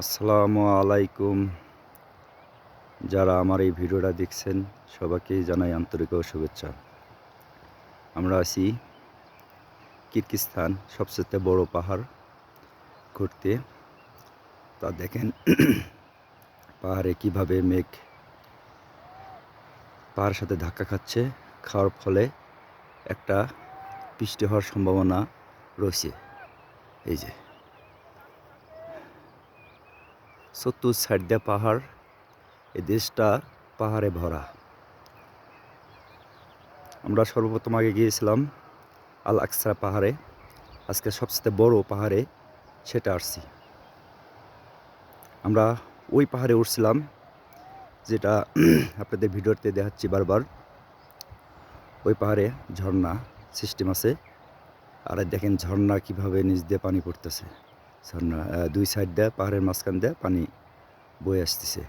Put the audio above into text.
আসসালামু আলাইকুম। যারা আমার এই ভিডিওটা দেখছেন সবাইকেই জানাই আন্তরিক শুভেচ্ছা। আমরা আছি কিরগিজস্তান সবচেয়ে বড় পাহাড় ঘুরতে। তা দেখেন পাহাড়ে কিভাবে মেঘ পাহাড়ের সাথে ধাক্কা খাচ্ছে, খাওয়ার ফলে একটা বৃষ্টি হওয়ার সম্ভাবনা রয়েছে। এই যে চতুর সাইড দিয়ে পাহাড়, এই দেশটা পাহাড়ে ভরা। আমরা সর্বপ্রথম আগে গিয়েছিলাম আল আকসা পাহাড়ে, আজকে সবচেয়ে বড় পাহাড়ে সেটা আসছি। আমরা ওই পাহাড়ে উঠছিলাম যেটা আপনাদের ভিডিওতে দেখাচ্ছি বারবার। ওই পাহাড়ে ঝর্ণা সিস্টেম আছে, আর দেখেন ঝর্ণা কিভাবে নিচ দিয়ে পানি পড়তেছে। ঝর্ণা দুই সাইড দিয়ে পাহাড়ের মাঝখান দিয়ে পানি বয়ে আসতেছে।